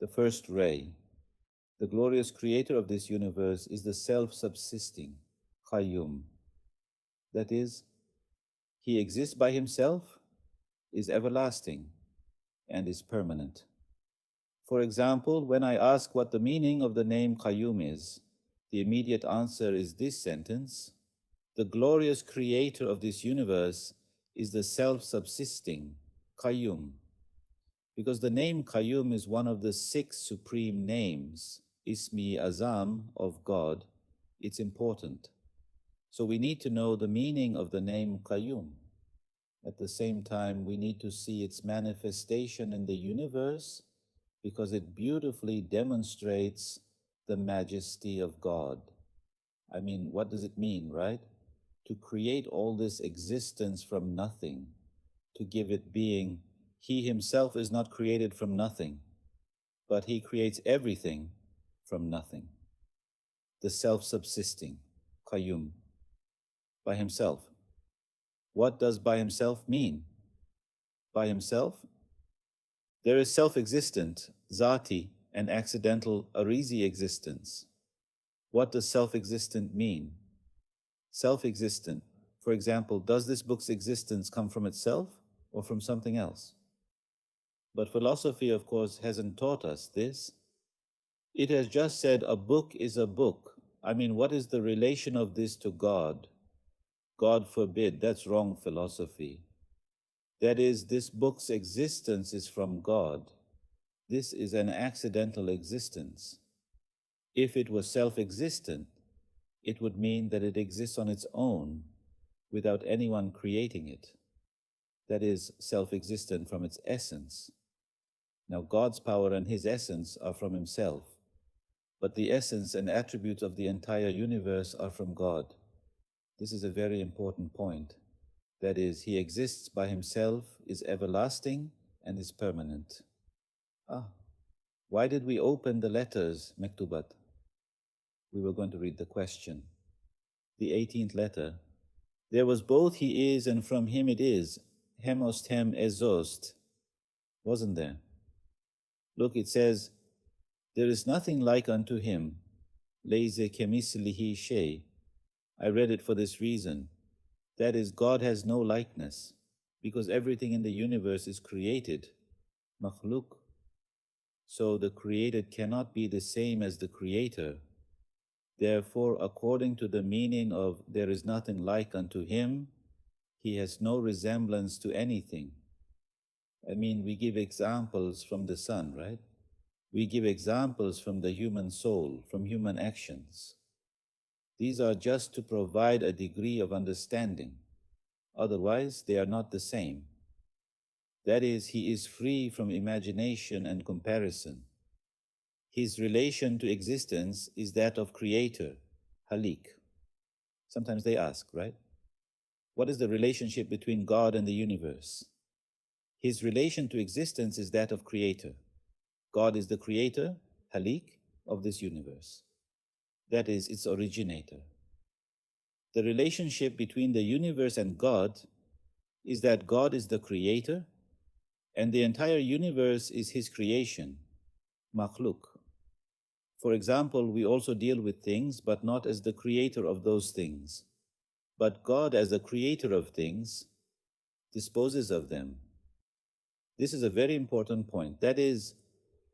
the first ray. The glorious creator of this universe is the self-subsisting, Qayyum. That is, he exists by himself, is everlasting, and is permanent. For example, when I ask what the meaning of the name Qayyum is, the immediate answer is this sentence: the glorious creator of this universe is the self-subsisting, Qayyum. Because the name Qayyum is one of the 6 supreme names, Ismi Azam, of God, it's important. So we need to know the meaning of the name Qayyum. At the same time, we need to see its manifestation in the universe because it beautifully demonstrates the majesty of God. I mean, what does it mean, right? To create all this existence from nothing, to give it being. He himself is not created from nothing, but he creates everything from nothing. The self-subsisting, Qayyum, by himself. What does by himself mean? By himself? There is self-existent, Zati, and accidental, Arizi existence. What does self-existent mean? Self-existent, for example, does this book's existence come from itself or from something else? But philosophy, of course, hasn't taught us this. It has just said a book is a book. I mean, what is the relation of this to God? God forbid, that's wrong philosophy. That is, this book's existence is from God. This is an accidental existence. If it was self-existent, it would mean that it exists on its own, without anyone creating it. That is, self-existent from its essence. Now, God's power and his essence are from himself, but the essence and attributes of the entire universe are from God. This is a very important point. That is, he exists by himself, is everlasting, and is permanent. Why did we open the letters, Mektubat? We were going to read the question. The 18th letter. There was both he is and from him it is, hemost hem ezost. Wasn't there? Look, it says, there is nothing like unto him, leize kemislihi shay. I read it for this reason. That is, God has no likeness, because everything in the universe is created, makhluk. So the created cannot be the same as the creator. Therefore, according to the meaning of there is nothing like unto him, he has no resemblance to anything. I mean, we give examples from the sun, right? We give examples from the human soul, from human actions. These are just to provide a degree of understanding. Otherwise, they are not the same. That is, he is free from imagination and comparison. His relation to existence is that of creator, halik. Sometimes they ask, right? What is the relationship between God and the universe? His relation to existence is that of creator. God is the creator, halik, of this universe. That is, its originator. The relationship between the universe and God is that God is the creator, and the entire universe is his creation, makhluk. For example, we also deal with things, but not as the creator of those things. But God, as the creator of things, disposes of them. This is a very important point. That is,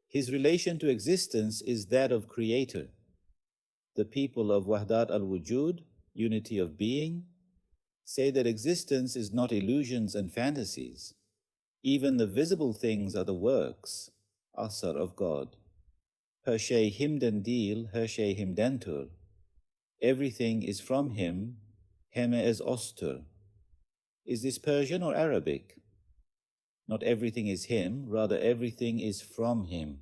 his relation to existence is that of creator. The people of Wahdat al-Wujud, unity of being, say that existence is not illusions and fantasies. Even the visible things are the works, asar of God. Her şey himden değil, her şey himdentur. Everything is from him, heme es ostur. Is this Persian or Arabic? Not everything is him, rather everything is from him.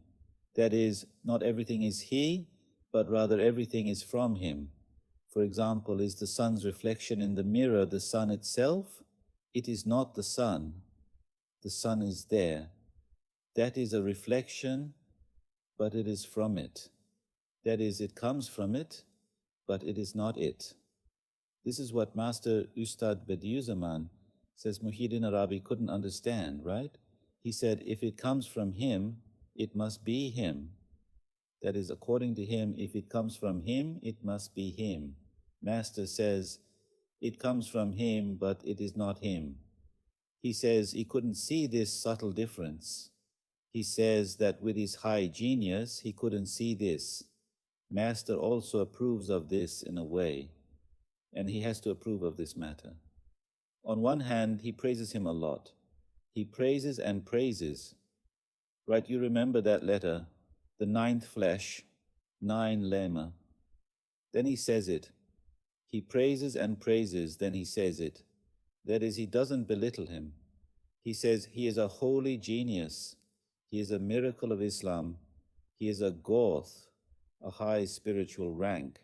That is, not everything is he, but rather everything is from him. For example, is the sun's reflection in the mirror the sun itself? It is not the sun. The sun is there. That is a reflection, but it is from it. That is, it comes from it, but it is not it. This is what Master Ustad Bediüzzaman says Muhyiddin Arabi couldn't understand, right? He said, if it comes from him, it must be him. That is, according to him, if it comes from him, it must be him. Master says, it comes from him, but it is not him. He says he couldn't see this subtle difference. He says that with his high genius, he couldn't see this. Master also approves of this in a way, and he has to approve of this matter. On one hand, he praises him a lot. He praises and praises. Right, you remember that letter, the ninth flesh, 9 lema. Then he says it. He praises and praises, then he says it. That is, he doesn't belittle him. He says he is a holy genius. He is a miracle of Islam. He is a Gauth, a high spiritual rank.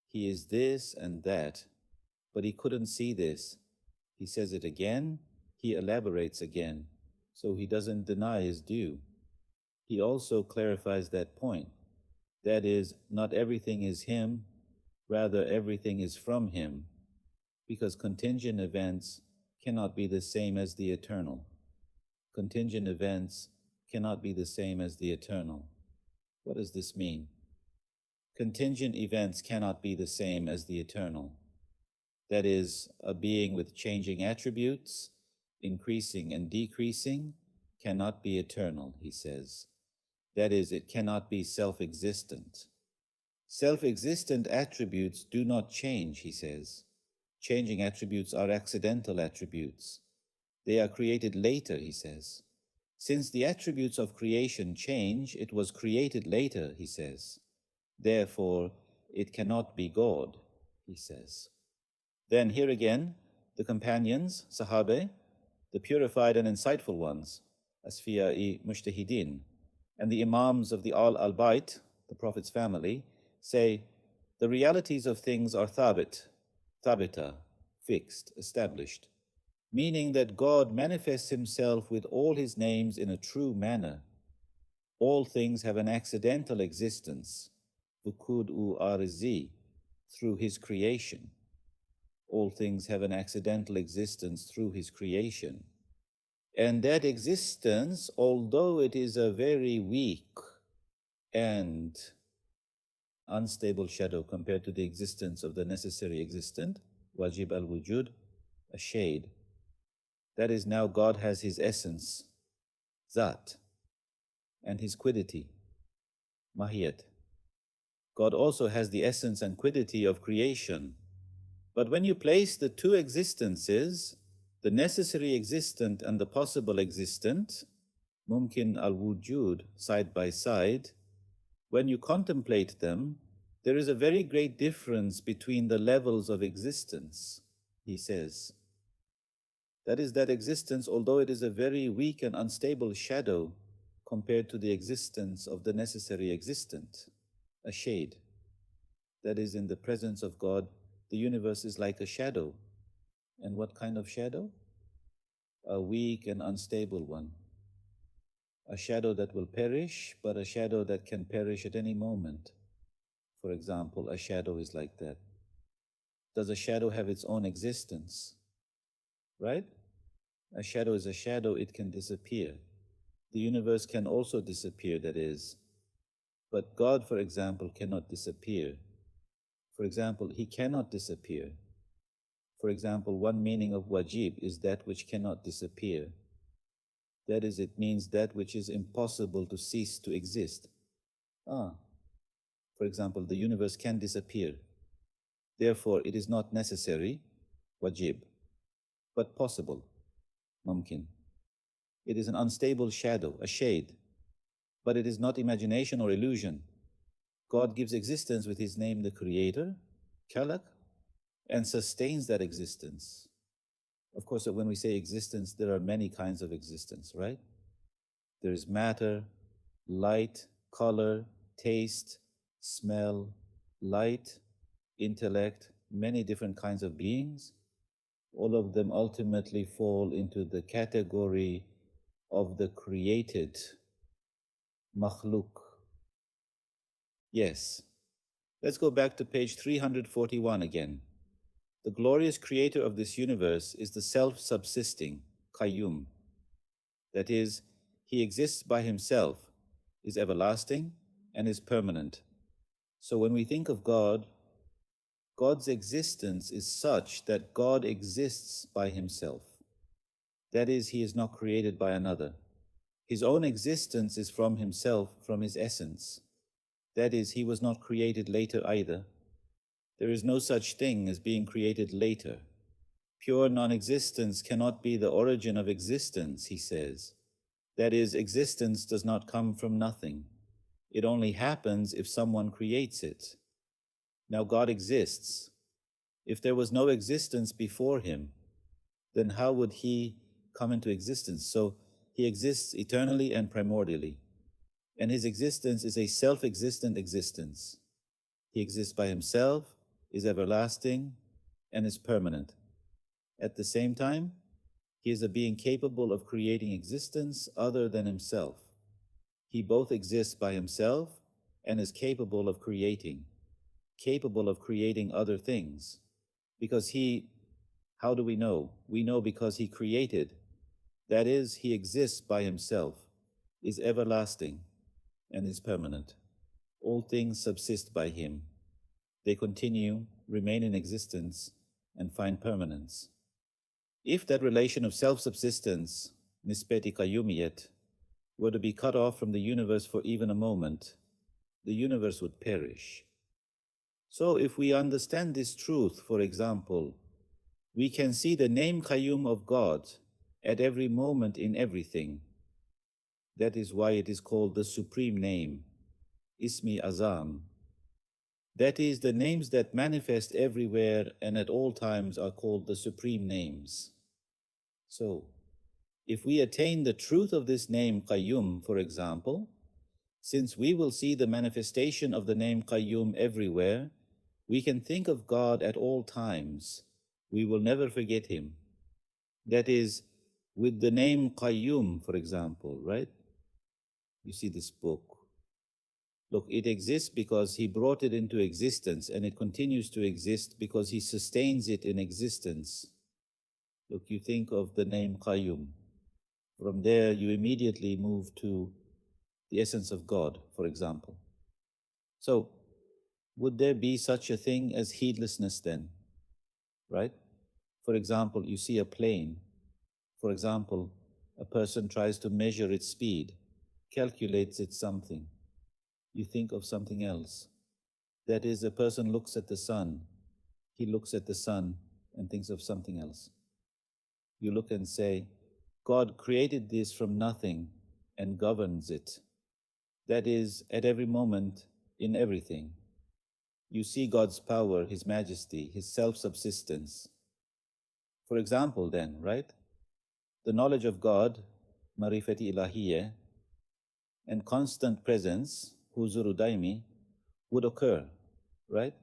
He is this and that. But he couldn't see this. He says it again. He elaborates again. So he doesn't deny his due. He also clarifies that point. That is, not everything is him, rather everything is from him, because contingent events cannot be the same as the eternal. Contingent events cannot be the same as the eternal. What does this mean? Contingent events cannot be the same as the eternal. That is, a being with changing attributes, increasing and decreasing, cannot be eternal, he says. That is, it cannot be self-existent. Self-existent attributes do not change, he says. Changing attributes are accidental attributes. They are created later, he says. Since the attributes of creation change, it was created later, he says. Therefore, it cannot be God, he says. Then here again, the companions, Sahabe, the purified and insightful ones, Asfiya-i Mujtahidin, and the Imams of the Al-Bayt, the Prophet's family, say, the realities of things are thabita, fixed, established, meaning that God manifests himself with all his names in a true manner. All things have an accidental existence, vukud-u arzi, through his creation. All things have an accidental existence through his creation. And that existence, although it is a very weak and unstable shadow compared to the existence of the necessary existent, wajib al-wujud, a shade. That is, now God has his essence, zat, and his quiddity, mahiyat. God also has the essence and quiddity of creation. But when you place the two existences, the necessary existent and the possible existent, mumkin al-wujud, side by side, when you contemplate them, there is a very great difference between the levels of existence, he says. That is, that existence, although it is a very weak and unstable shadow compared to the existence of the necessary existent, a shade. That is, in the presence of God, the universe is like a shadow. And what kind of shadow? A weak and unstable one. A shadow that will perish, but a shadow that can perish at any moment. For example, a shadow is like that. Does a shadow have its own existence? Right? A shadow is a shadow, it can disappear. The universe can also disappear, that is. But God, for example, cannot disappear. For example, he cannot disappear. For example, one meaning of wajib is that which cannot disappear. That is, it means that which is impossible to cease to exist. For example, the universe can disappear. Therefore, it is not necessary, wajib, but possible, mumkin. It is an unstable shadow, a shade, but it is not imagination or illusion. God gives existence with his name, the Creator, Khalaq, and sustains that existence. Of course, when we say existence, there are many kinds of existence, right? There is matter, light, color, taste, smell, light, intellect, many different kinds of beings. All of them ultimately fall into the category of the created, makhluk. Yes. Let's go back to page 341 again. The glorious creator of this universe is the self-subsisting, Qayyum. That is, he exists by himself, is everlasting, and is permanent. So when we think of God, God's existence is such that God exists by himself. That is, he is not created by another. His own existence is from himself, from his essence. That is, he was not created later either. There is no such thing as being created later. Pure non-existence cannot be the origin of existence, he says. That is, existence does not come from nothing. It only happens if someone creates it. Now God exists. If there was no existence before him, then how would he come into existence? So he exists eternally and primordially. And his existence is a self-existent existence. He exists by himself, is everlasting, and is permanent. At the same time, he is a being capable of creating existence other than himself. He both exists by himself and is capable of creating other things. Because how do we know? We know because he created. That is, he exists by himself, is everlasting, and is permanent. All things subsist by him. They continue, remain in existence, and find permanence. If that relation of self-subsistence, nispeti qayyumiyet, were to be cut off from the universe for even a moment, the universe would perish. So if we understand this truth, for example, we can see the name Qayyum of God at every moment in everything. That is why it is called the supreme name, Ismi Azam. That is, the names that manifest everywhere and at all times are called the supreme names. So, if we attain the truth of this name Qayyum, for example, since we will see the manifestation of the name Qayyum everywhere, we can think of God at all times. We will never forget him. That is, with the name Qayyum, for example, right? You see this book. Look, it exists because he brought it into existence, and it continues to exist because he sustains it in existence. Look, you think of the name Qayyum. From there, you immediately move to the essence of God, for example. So, would there be such a thing as heedlessness then? Right? For example, you see a plane. For example, a person tries to measure its speed, calculates it something. You think of something else. That is, a person looks at the sun. He looks at the sun and thinks of something else. You look and say, God created this from nothing and governs it. That is, at every moment, in everything. You see God's power, his majesty, his self-subsistence. For example then, right? The knowledge of God, marifati ilahiyya, and constant presence, huzuru daimi, would occur, right?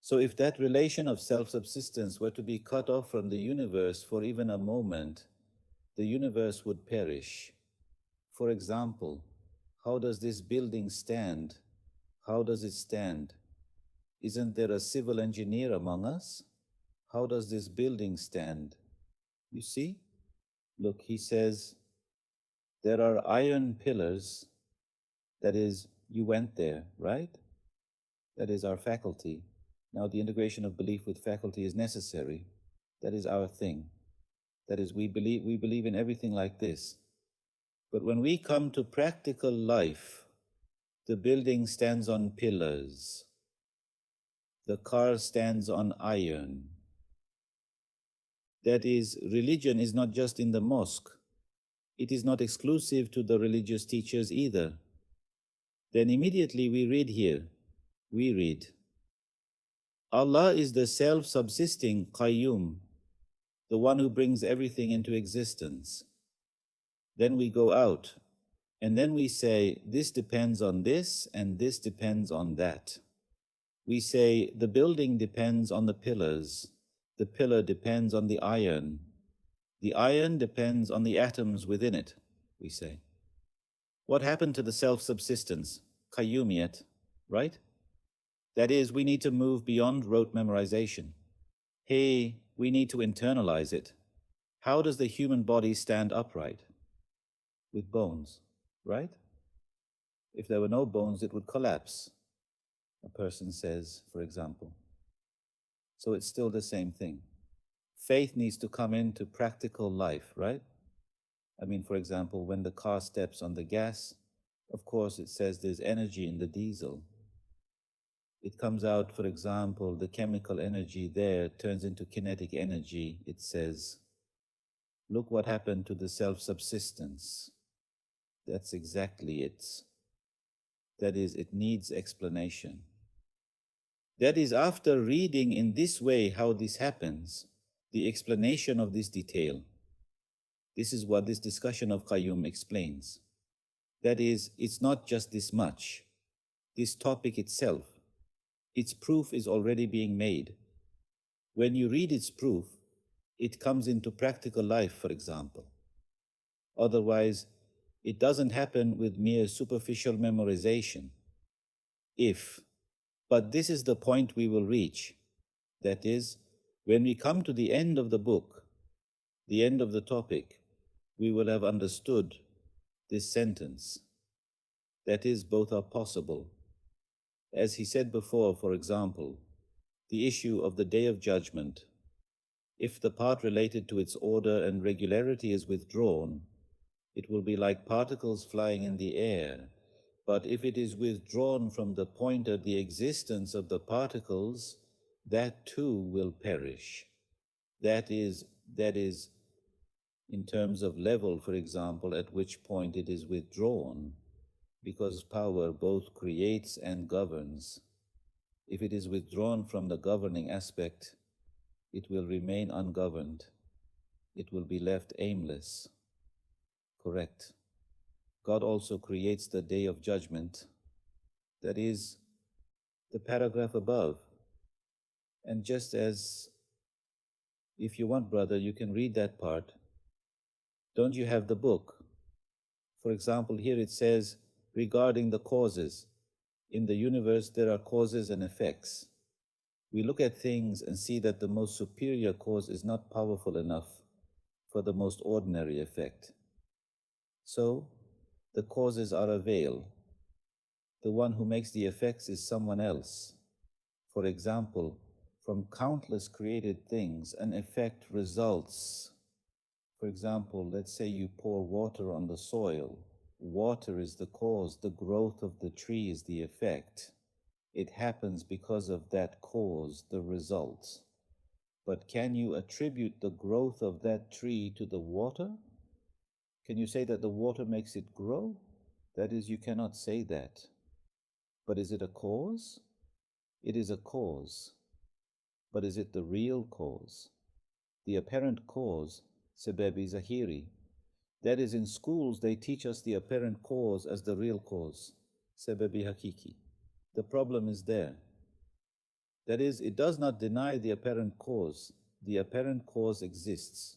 So if that relation of self-subsistence were to be cut off from the universe for even a moment, the universe would perish. For example, how does this building stand? How does it stand? Isn't there a civil engineer among us? How does this building stand? You see? Look, he says, there are iron pillars. That is, you went there, right? That is our faculty. Now the integration of belief with faculty is necessary. That is our thing. That is, we believe in everything like this. But when we come to practical life, the building stands on pillars. The car stands on iron. That is, religion is not just in the mosque. It is not exclusive to the religious teachers either. Then immediately we read here, Allah is the self-subsisting Qayyum, the one who brings everything into existence. Then we go out, and then we say, this depends on this, and this depends on that. We say, the building depends on the pillars, the pillar depends on the iron depends on the atoms within it, we say. What happened to the self-subsistence, Qayyumiyat, right? That is, we need to move beyond rote memorization. Hey, we need to internalize it. How does the human body stand upright? With bones, right? If there were no bones, it would collapse, a person says, for example. So it's still the same thing. Faith needs to come into practical life, right? I mean, for example, when the car steps on the gas, of course, it says there's energy in the diesel. It comes out, for example, the chemical energy there turns into kinetic energy. It says, look what happened to the self-subsistence. That's exactly it. That is, it needs explanation. That is, after reading in this way how this happens, the explanation of this detail. This is what this discussion of Qayyum explains. That is, it's not just this much. This topic itself, its proof is already being made. When you read its proof, it comes into practical life, for example. Otherwise, it doesn't happen with mere superficial memorization. But this is the point we will reach. That is, when we come to the end of the book, the end of the topic, we will have understood this sentence. That is, both are possible. As he said before, for example, the issue of the Day of Judgment, if the part related to its order and regularity is withdrawn, it will be like particles flying in the air. But if it is withdrawn from the point of the existence of the particles, that too will perish. That is, in terms of level, for example, at which point it is withdrawn, because power both creates and governs. If it is withdrawn from the governing aspect, it will remain ungoverned. It will be left aimless. Correct. God also creates the Day of Judgment. That is the paragraph above. And just as, if you want, brother, you can read that part. Don't you have the book? For example, here it says, regarding the causes. In the universe, there are causes and effects. We look at things and see that the most superior cause is not powerful enough for the most ordinary effect. So, the causes are a veil. The one who makes the effects is someone else. For example, from countless created things, an effect results. For example, let's say you pour water on the soil. Water is the cause, the growth of the tree is the effect. It happens because of that cause, the result. But can you attribute the growth of that tree to the water? Can you say that the water makes it grow? That is, you cannot say that. But is it a cause? It is a cause. But is it the real cause? The apparent cause, sebebi zahiri. That is, in schools they teach us the apparent cause as the real cause, sebebi hakiki. The problem is there. That is, it does not deny the apparent cause. The apparent cause exists.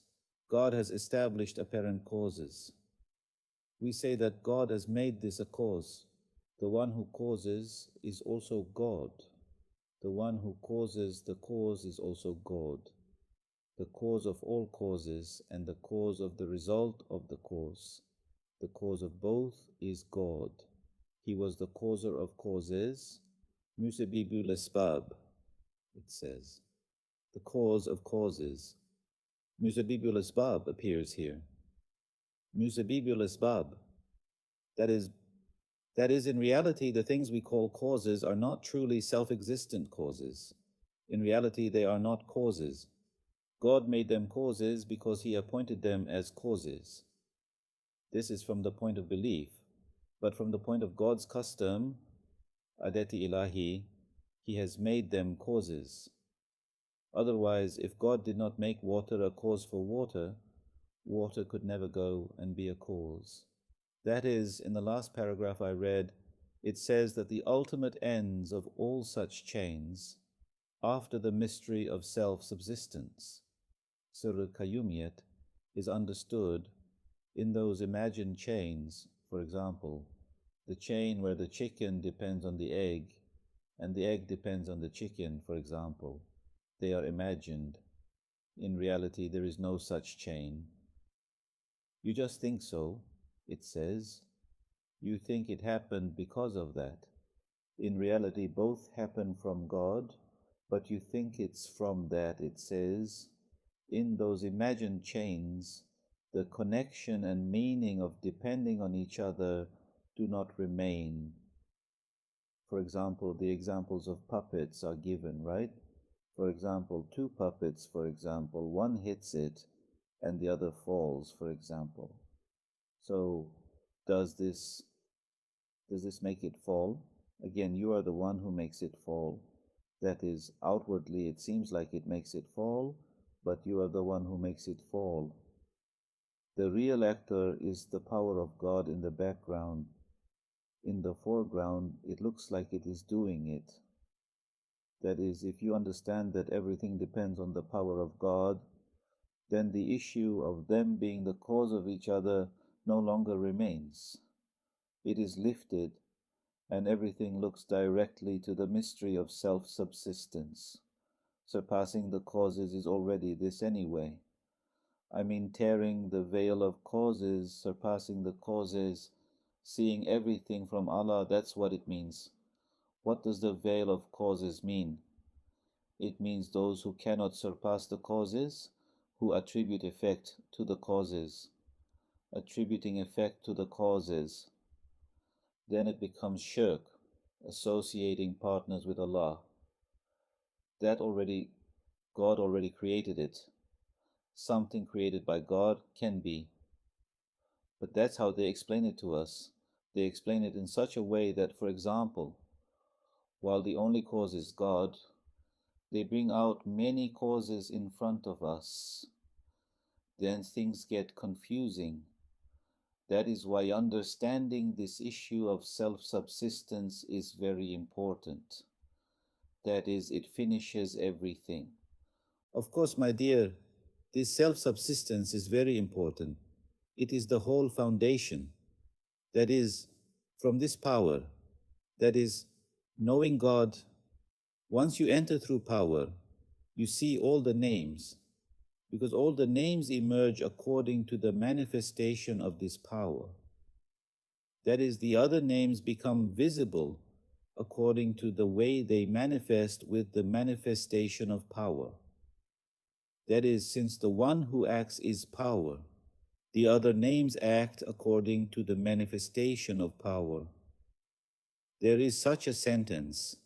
God has established apparent causes. We say that God has made this a cause. The one who causes is also God. The one who causes the cause is also God. The cause of all causes and the cause of the result of the cause. The cause of both is God. He was the causer of causes. Musabibul asbab, it says. The cause of causes. Musabibul asbab appears here. Musabibul asbab. That is, in reality, the things we call causes are not truly self-existent causes. In reality, they are not causes. God made them causes because He appointed them as causes. This is from the point of belief. But from the point of God's custom, adati ilahi, He has made them causes. Otherwise, if God did not make water a cause for water, water could never go and be a cause. That is, in the last paragraph I read, it says that the ultimate ends of all such chains, after the mystery of self-subsistence, Qayyumiyat, is understood in those imagined chains. For example, the chain where the chicken depends on the egg, and the egg depends on the chicken, for example. They are imagined. In reality, there is no such chain. You just think so, it says. You think it happened because of that. In reality, both happen from God, but you think it's from that. It says, in those imagined chains, the connection and meaning of depending on each other do not remain. For example, the examples of puppets are given, right? For example, two puppets, for example, one hits it and the other falls, for example. So does this make it fall? Again, you are the one who makes it fall. That is, outwardly it seems like it makes it fall, but you are the one who makes it fall. The real actor is the power of God in the background. In the foreground, it looks like it is doing it. That is, if you understand that everything depends on the power of God, then the issue of them being the cause of each other no longer remains. It is lifted, and everything looks directly to the mystery of self-subsistence. Surpassing the causes is already this anyway. I mean, tearing the veil of causes, surpassing the causes, seeing everything from Allah, that's what it means. What does the veil of causes mean? It means those who cannot surpass the causes, who attribute effect to the causes, attributing effect to the causes. Then it becomes shirk, associating partners with Allah. That God already created it. Something created by God can be. But that's how they explain it to us. They explain it in such a way that, for example, while the only cause is God, they bring out many causes in front of us. Then things get confusing. That is why understanding this issue of self-subsistence is very important. That is, it finishes everything. Of course, my dear, this self-subsistence is very important. It is the whole foundation. That is, from this power, that is, knowing God, once you enter through power, you see all the names, because all the names emerge according to the manifestation of this power. That is, the other names become visible according to the way they manifest with the manifestation of power. That is, since the one who acts is power, the other names act according to the manifestation of power. There is such a sentence.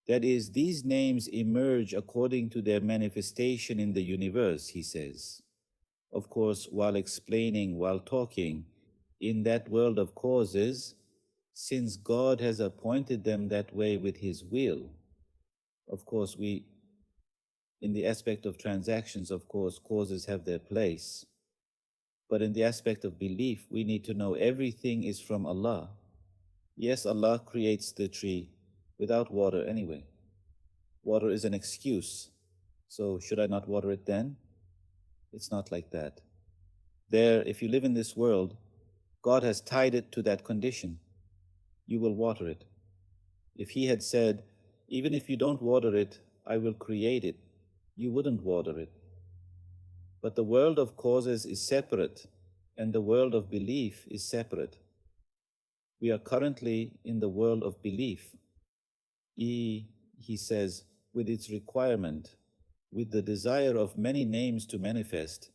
That is, these names emerge according to their manifestation in the universe, he says. Of course, while talking, in that world of causes, since God has appointed them that way with his will. Of course, in the aspect of transactions, of course, causes have their place. But in the aspect of belief, we need to know everything is from Allah. Yes, Allah creates the tree without water anyway. Water is an excuse. So should I not water it then? It's not like that. There, if you live in this world, God has tied it to that condition. You will water it. If he had said, even if you don't water it, I will create it, you wouldn't water it. But the world of causes is separate, and the world of belief is separate. We are currently in the world of belief. He says, with its requirement, with the desire of many names to manifest,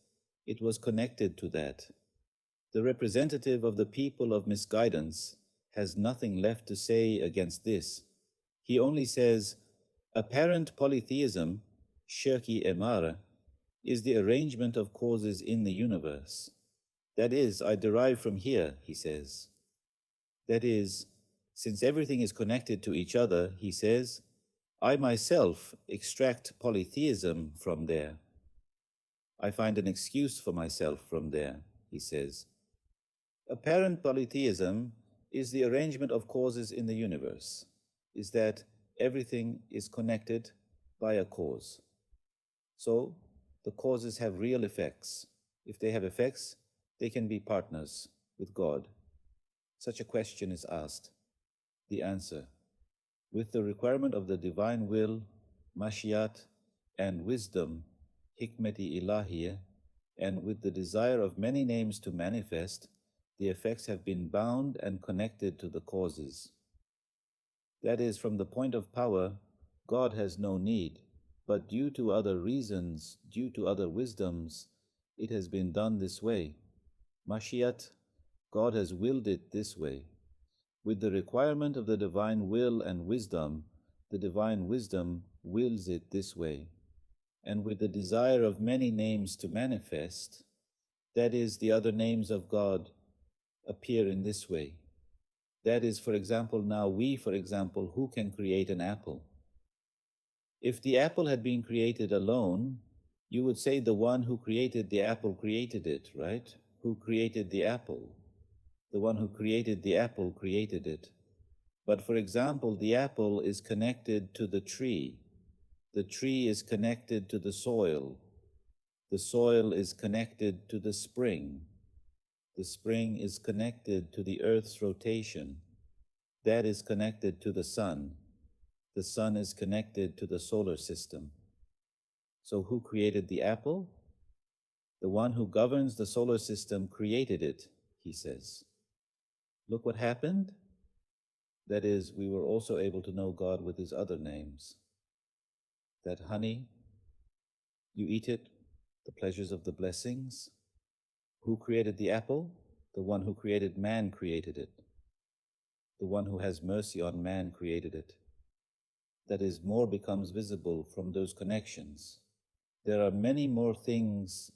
it was connected to that. The representative of the people of misguidance has nothing left to say against this. He only says, apparent polytheism, shirki emara, is the arrangement of causes in the universe. That is, I derive from here, he says. That is, since everything is connected to each other, he says, I myself extract polytheism from there. I find an excuse for myself from there, he says. Apparent polytheism is the arrangement of causes in the universe, is that everything is connected by a cause. So, the causes have real effects. If they have effects, they can be partners with God. Such a question is asked. The answer, with the requirement of the divine will, mashiat, and wisdom, hikmeti ilahiyya, and with the desire of many names to manifest, The effects have been bound and connected to the causes. That is, from the point of power, God has no need, but due to other reasons, due to other wisdoms, it has been done this way. Mashiat, God has willed it this way. With the requirement of the divine will and wisdom, the divine wisdom wills it this way. And with the desire of many names to manifest, that is, the other names of God appear in this way. That is, for example, now we, for example, who can create an apple? If the apple had been created alone, you would say the one who created the apple created it, right? Who created the apple? The one who created the apple created it. But for example, the apple is connected to the tree. The tree is connected to the soil. The soil is connected to the spring. The spring is connected to the earth's rotation. That is connected to the sun. The sun is connected to the solar system. So who created the apple? The one who governs the solar system created it, he says. Look what happened. That is, we were also able to know God with his other names. That honey, you eat it, the pleasures of the blessings. Who created the apple? The one who created man created it. The one who has mercy on man created it. That is, more becomes visible from those connections. There are many more things,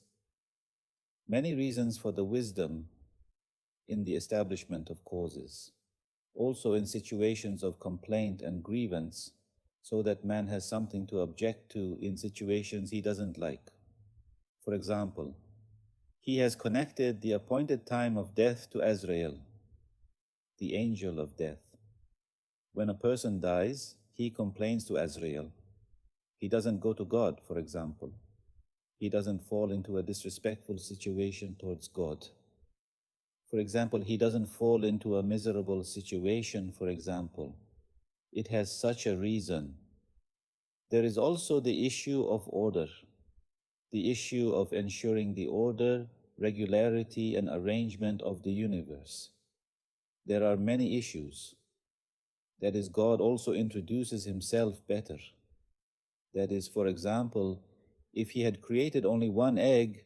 many reasons for the wisdom in the establishment of causes. Also in situations of complaint and grievance, so that man has something to object to in situations he doesn't like. For example, he has connected the appointed time of death to Azrael, the angel of death. When a person dies, he complains to Azrael. He doesn't go to God, for example. He doesn't fall into a disrespectful situation towards God. For example, he doesn't fall into a miserable situation, for example. It has such a reason. There is also the issue of order, the issue of ensuring the order, regularity, and arrangement of the universe. There are many issues. That is, God also introduces himself better. That is, for example, if he had created only one egg,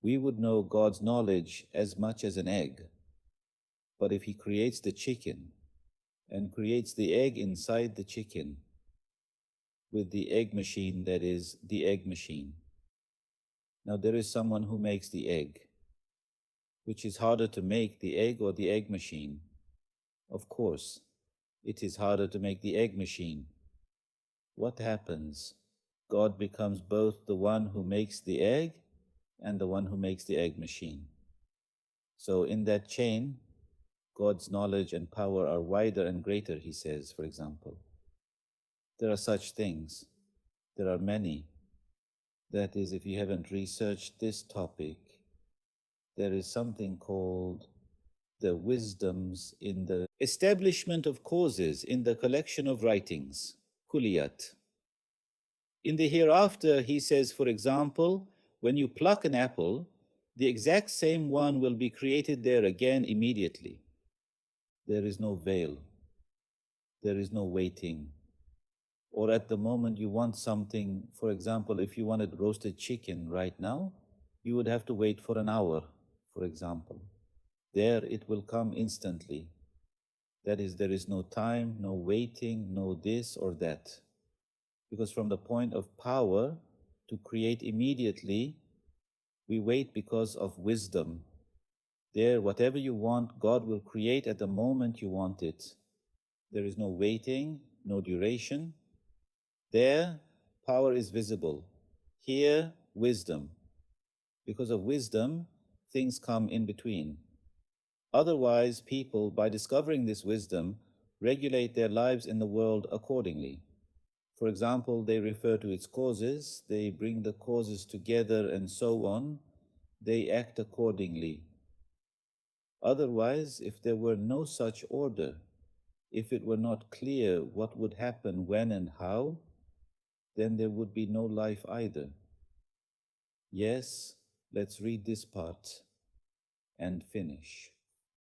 we would know God's knowledge as much as an egg. But if he creates the chicken and creates the egg inside the chicken with the egg machine, that is, the egg machine. Now there is someone who makes the egg. Which is harder to make, the egg or the egg machine? Of course, it is harder to make the egg machine. What happens? God becomes both the one who makes the egg and the one who makes the egg machine. So in that chain, God's knowledge and power are wider and greater, he says, for example. There are such things. There are many. That is, if you haven't researched this topic, there is something called the wisdoms in the establishment of causes in the collection of writings, Kuliyat. In the hereafter, he says, for example, when you pluck an apple, the exact same one will be created there again immediately. There is no veil. There is no waiting. Or at the moment you want something, for example, if you wanted roasted chicken right now, you would have to wait for an hour, for example. There it will come instantly. That is, there is no time, no waiting, no this or that. Because from the point of power to create immediately, we wait because of wisdom. There, whatever you want, God will create at the moment you want it. There is no waiting, no duration. There, power is visible. Here, wisdom. Because of wisdom, things come in between. Otherwise, people, by discovering this wisdom, regulate their lives in the world accordingly. For example, they refer to its causes, they bring the causes together and so on. They act accordingly. Otherwise, if there were no such order, if it were not clear what would happen when and how, then there would be no life either. Yes, let's read this part and finish.